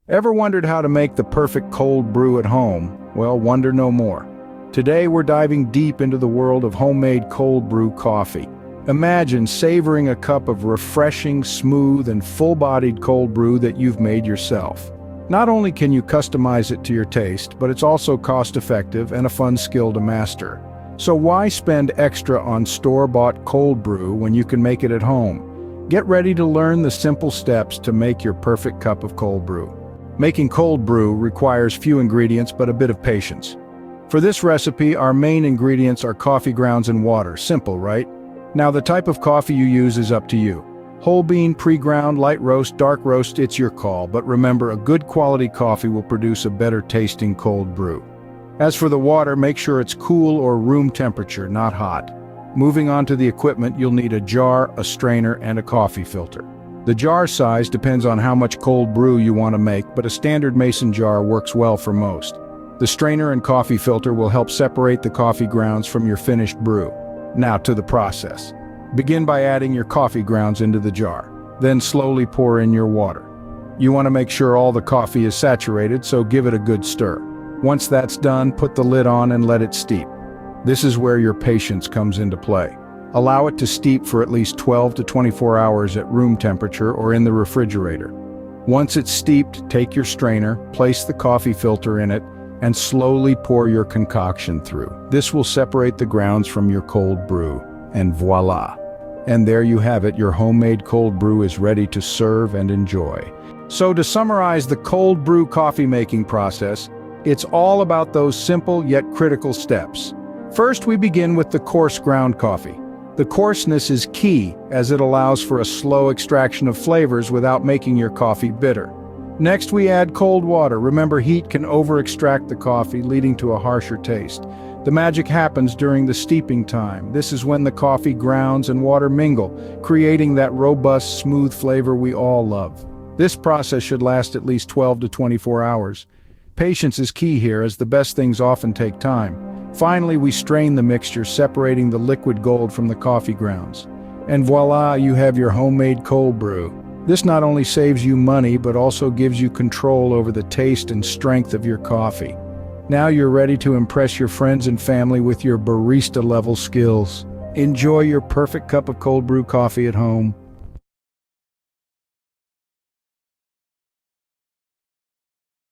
Ever wondered how to make the perfect cold brew at home? Well, wonder no more. Today we're diving deep into the world of homemade cold brew coffee. Imagine savoring a cup of refreshing, smooth, and full-bodied cold brew that you've made yourself. Not only can you customize it to your taste, but it's also cost-effective and a fun skill to master. So why spend extra on store-bought cold brew when you can make it at home? Get ready to learn the simple steps to make your perfect cup of cold brew. Making cold brew requires few ingredients but a bit of patience. For this recipe, our main ingredients are coffee grounds and water. Simple, right? Now the type of coffee you use is up to you. Whole bean, pre-ground, light roast, dark roast, it's your call, but remember, a good quality coffee will produce a better tasting cold brew. As for the water, make sure it's cool or room temperature, not hot. Moving on to the equipment, you'll need a jar, a strainer, and a coffee filter. The jar size depends on how much cold brew you want to make, but a standard mason jar works well for most. The strainer and coffee filter will help separate the coffee grounds from your finished brew. Now to the process. Begin by adding your coffee grounds into the jar. Then slowly pour in your water. You want to make sure all the coffee is saturated, so give it a good stir. Once that's done, put the lid on and let it steep. This is where your patience comes into play. Allow it to steep for at least 12 to 24 hours at room temperature or in the refrigerator. Once it's steeped, take your strainer, place the coffee filter in it, and slowly pour your concoction through. This will separate the grounds from your cold brew. And voila! And there you have it, your homemade cold brew is ready to serve and enjoy. So to summarize the cold brew coffee making process, it's all about those simple yet critical steps. First, we begin with the coarse ground coffee. The coarseness is key, as it allows for a slow extraction of flavors without making your coffee bitter. Next, we add cold water. Remember, heat can over-extract the coffee, leading to a harsher taste. The magic happens during the steeping time. This is when the coffee grounds and water mingle, creating that robust, smooth flavor we all love. This process should last at least 12 to 24 hours. Patience is key here, as the best things often take time. Finally, we strain the mixture, separating the liquid gold from the coffee grounds. And voila, you have your homemade cold brew. This not only saves you money, but also gives you control over the taste and strength of your coffee. Now you're ready to impress your friends and family with your barista-level skills. Enjoy your perfect cup of cold brew coffee at home.